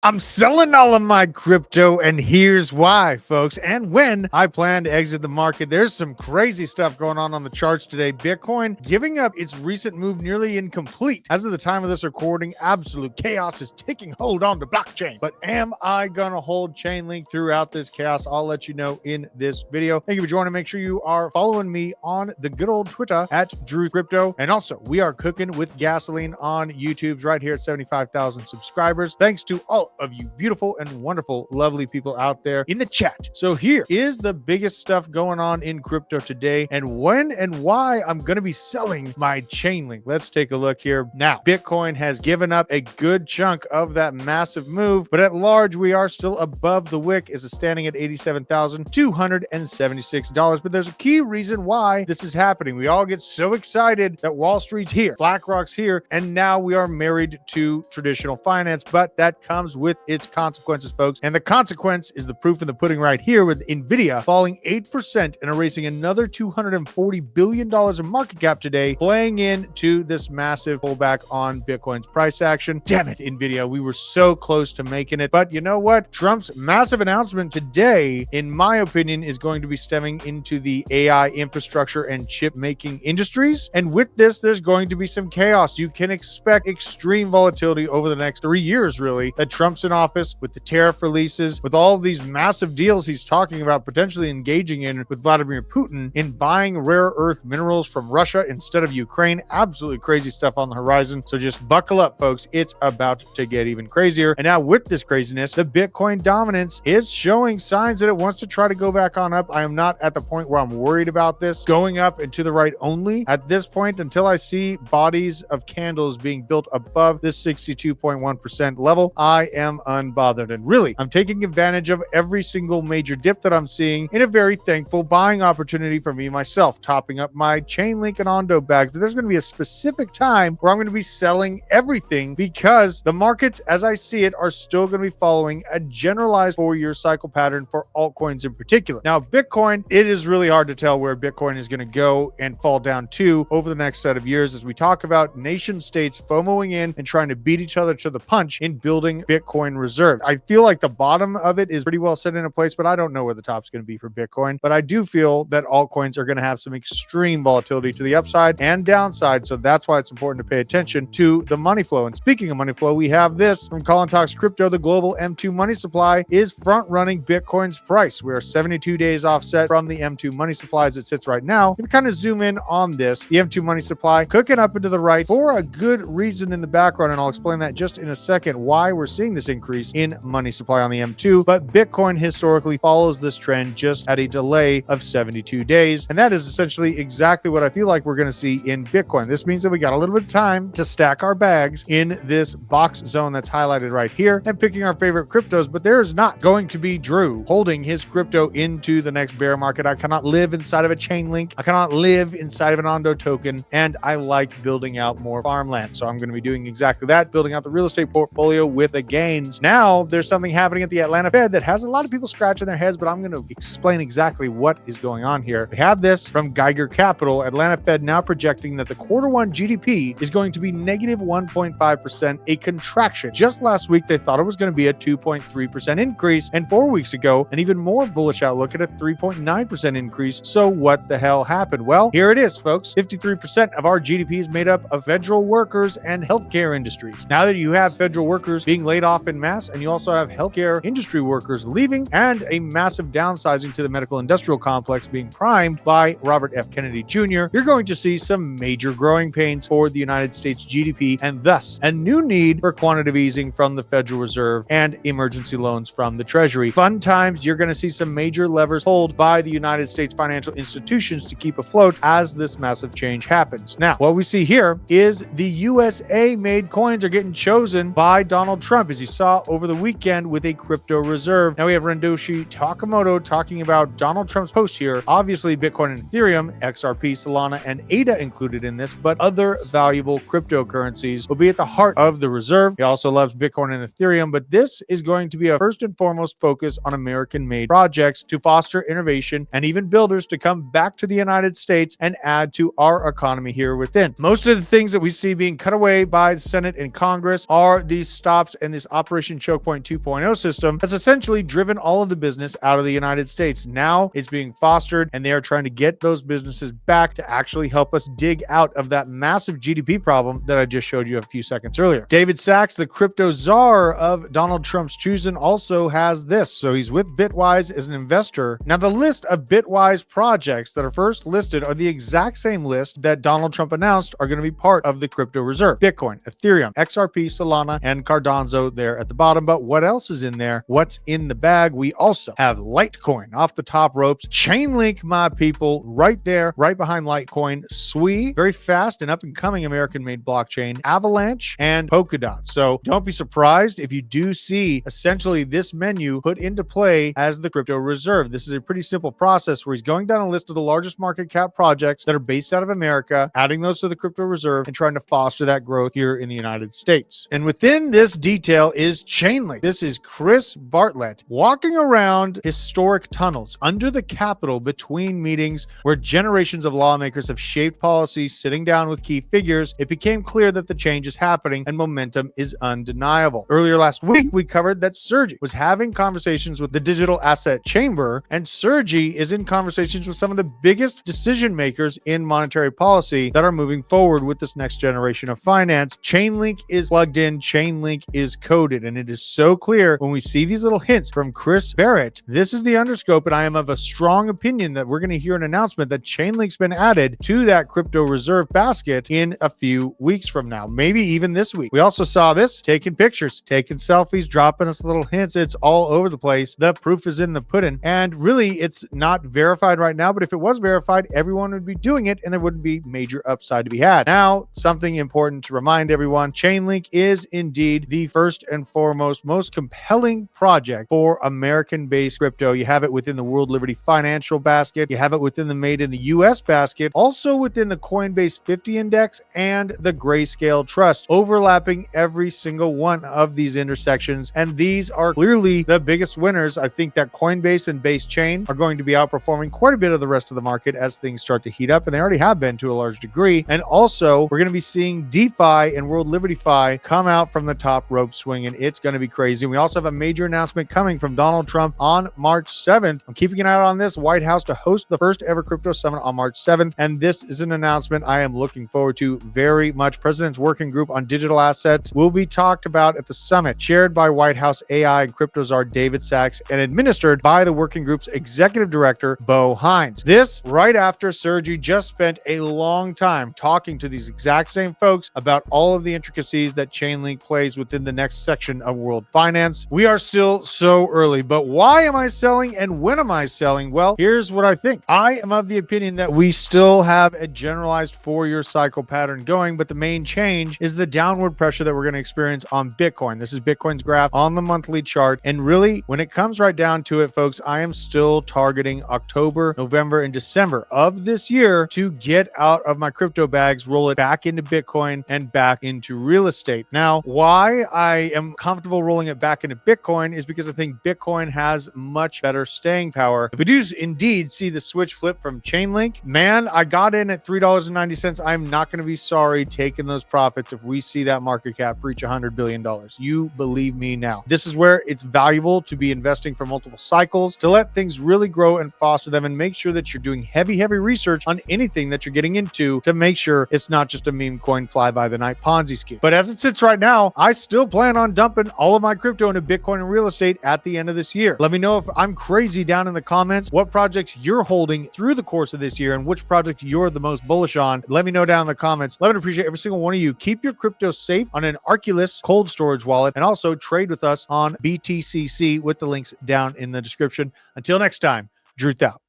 I'm selling all of my crypto, and here's why, folks. And when I plan to exit the market, there's some crazy stuff going on the charts today. Bitcoin giving up its recent move nearly incomplete. As of the time of this recording, absolute chaos is taking hold on the blockchain. But am I going to hold Chainlink throughout this chaos? I'll let you know in this video. Thank you for joining. Make sure you are following me on the good old Twitter at Drew Crypto. And also, we are cooking with gasoline on YouTube's right here at 75,000 subscribers. Thanks to all of you beautiful and wonderful, lovely people out there in the chat. So here is the biggest stuff going on in crypto today and when and why I'm going to be selling my Chainlink. Let's take a look here. Now, Bitcoin has given up a good chunk of that massive move, but at large, we are still above the wick as it's standing at $87,276. But there's a key reason why this is happening. We all get so excited that Wall Street's here, BlackRock's here, and now we are married to traditional finance, but that comes with its consequences, folks. And the consequence is the proof in the pudding right here, with Nvidia falling 8% and erasing another $240 billion in market cap today, playing into this massive pullback on Bitcoin's price action. Damn it, Nvidia. We were so close to making it. But you know what? Trump's massive announcement today, in my opinion, is going to be stemming into the AI infrastructure and chip making industries. And with this, there's going to be some chaos. You can expect extreme volatility over the next 3 years, really, that Trump's in office, with the tariff releases, with all of these massive deals he's talking about potentially engaging in with Vladimir Putin in buying rare earth minerals from Russia instead of Ukraine. Absolutely crazy stuff on the horizon. So just buckle up, folks. It's about to get even crazier. And now with this craziness, the Bitcoin dominance is showing signs that it wants to try to go back on up. I am not at the point where I'm worried about this going up and to the right only at this point until I see bodies of candles being built above this 62.1% level. I am unbothered. And really, I'm taking advantage of every single major dip that I'm seeing in a very thankful buying opportunity for me myself, topping up my Chainlink and Ondo bags. But there's going to be a specific time where I'm going to be selling everything because the markets, as I see it, are still going to be following a generalized 4-year cycle pattern for altcoins in particular. Now, Bitcoin, it is really hard to tell where Bitcoin is going to go and fall down to over the next set of years as we talk about nation states FOMOing in and trying to beat each other to the punch in building Bitcoin reserve. I feel like the bottom of it is pretty well set into place, but I don't know where the top's going to be for Bitcoin. But I do feel that altcoins are going to have some extreme volatility to the upside and downside. So that's why it's important to pay attention to the money flow. And speaking of money flow, we have this from Colin Talks Crypto. The global M2 money supply is front running Bitcoin's price. We are 72 days offset from the M2 money supply as it sits right now. If we kind of zoom in on this, the M2 money supply cooking up into the right for a good reason in the background. And I'll explain that just in a second, why we're seeing this increase in money supply on the M2, but Bitcoin historically follows this trend just at a delay of 72 days. And that is essentially exactly what I feel like we're going to see in Bitcoin. This means that we got a little bit of time to stack our bags in this box zone that's highlighted right here and picking our favorite cryptos, but there's not going to be Drew holding his crypto into the next bear market. I cannot live inside of a Chainlink. I cannot live inside of an Ondo token, and I like building out more farmland. So I'm going to be doing exactly that, building out the real estate portfolio with the gains. Now, there's something happening at the Atlanta Fed that has a lot of people scratching their heads, but I'm going to explain exactly what is going on here. We have this from Geiger Capital. Atlanta Fed now projecting that the Q1 GDP is going to be negative 1.5%, a contraction. Just last week, they thought it was going to be a 2.3% increase, and 4 weeks ago, an even more bullish outlook at a 3.9% increase. So what the hell happened? Well, here it is, folks. 53% of our GDP is made up of federal workers and healthcare industries. Now that you have federal workers being laid off in mass, and you also have healthcare industry workers leaving, and a massive downsizing to the medical industrial complex being primed by Robert F. Kennedy Jr., you're going to see some major growing pains for the United States GDP, and thus a new need for quantitative easing from the Federal Reserve and emergency loans from the Treasury. Fun times, you're going to see some major levers pulled by the United States financial institutions to keep afloat as this massive change happens. Now, what we see here is the USA-made coins are getting chosen by Donald Trump, as you saw over the weekend with a crypto reserve. Now we have Rendoshi Takamoto talking about Donald Trump's post here. Obviously, Bitcoin and Ethereum, XRP, Solana, and ADA included in this, but other valuable cryptocurrencies will be at the heart of the reserve. He also loves Bitcoin and Ethereum, but this is going to be a first and foremost focus on American-made projects to foster innovation and even builders to come back to the United States and add to our economy here within. Most of the things that we see being cut away by the Senate and Congress are these stops and this Operation Choke Point 2.0 system that's essentially driven all of the business out of the United States. Now it's being fostered, and they are trying to get those businesses back to actually help us dig out of that massive GDP problem that I just showed you a few seconds earlier. David Sachs, the crypto czar of Donald Trump's choosing, also has this. So he's with Bitwise as an investor. Now, the list of Bitwise projects that are first listed are the exact same list that Donald Trump announced are going to be part of the crypto reserve: Bitcoin, Ethereum, XRP, Solana, and Cardano there at the bottom. But what else is in there? What's in the bag? We also have Litecoin off the top ropes, Chainlink, my people, right there, right behind Litecoin, Sui, very fast and up and coming American-made blockchain, Avalanche, and Polkadot. So don't be surprised if you do see essentially this menu put into play as the crypto reserve. This is a pretty simple process where he's going down a list of the largest market cap projects that are based out of America, adding those to the crypto reserve and trying to foster that growth here in the United States. And within this detail is Chainlink. This is Chris Bartlett walking around historic tunnels under the Capitol between meetings where generations of lawmakers have shaped policies, sitting down with key figures. It became clear that the change is happening and momentum is undeniable. Earlier last week, we covered that Sergey was having conversations with the Digital Asset Chamber, and Sergey is in conversations with some of the biggest decision makers in monetary policy that are moving forward with this next generation of finance. Chainlink is plugged in, Chainlink is coded, and it is so clear when we see these little hints from Chris Barrett. This is the underscope, and I am of a strong opinion that we're going to hear an announcement that Chainlink's been added to that crypto reserve basket in a few weeks from now, maybe even this week. We also saw this, taking pictures, taking selfies, dropping us little hints. It's all over the place. The proof is in the pudding, and really it's not verified right now, but if it was verified, everyone would be doing it and there wouldn't be major upside to be had. Now, something important to remind everyone: Chainlink is indeed the first and foremost most compelling project for American-based crypto. You have it within the World Liberty Financial basket, you have it within the Made in the US basket, also within the Coinbase 50 index and the Grayscale Trust, overlapping every single one of these intersections. And these are clearly the biggest winners. I think that Coinbase and Base Chain are going to be outperforming quite a bit of the rest of the market as things start to heat up, and they already have been to a large degree. And also, we're going to be seeing DeFi and World Liberty Fi come out from the top rope swinging. It's going to be crazy. We also have a major announcement coming from Donald Trump on March 7th. I'm keeping an eye on this: White House to host the first ever crypto summit on March 7th. And this is an announcement I am looking forward to very much. President's Working Group on Digital Assets will be talked about at the summit, chaired by White House AI and crypto czar David Sachs and administered by the Working Group's executive director, Bo Hines. This right after Sergey just spent a long time talking to these exact same folks about all of the intricacies that Chainlink plays within the next section of world finance. We are still so early, but why am I selling and when am I selling? Well, here's what I think. I am of the opinion that we still have a generalized 4-year cycle pattern going, but the main change is the downward pressure that we're going to experience on Bitcoin. This is Bitcoin's graph on the monthly chart. And really, when it comes right down to it, folks, I am still targeting October, November, and December of this year to get out of my crypto bags, roll it back into Bitcoin and back into real estate. Now, why I am comfortable rolling it back into Bitcoin is because I think Bitcoin has much better staying power. If we do indeed see the switch flip from Chainlink, man, I got in at $3.90. I'm not going to be sorry taking those profits if we see that market cap reach $100 billion. You believe me now. This is where it's valuable to be investing for multiple cycles, to let things really grow and foster them, and make sure that you're doing heavy research on anything that you're getting into to make sure it's not just a meme coin fly by the night Ponzi scheme. But as it sits right now, I still plan on dumping all of my crypto into Bitcoin and real estate at the end of this year. Let me know if I'm crazy down in the comments, what projects you're holding through the course of this year and which project you're the most bullish on. Let me know down in the comments. Love and appreciate every single one of you. Keep your crypto safe on an Arculus cold storage wallet, and also trade with us on BTCC with the links down in the description. Until next time, Druth out.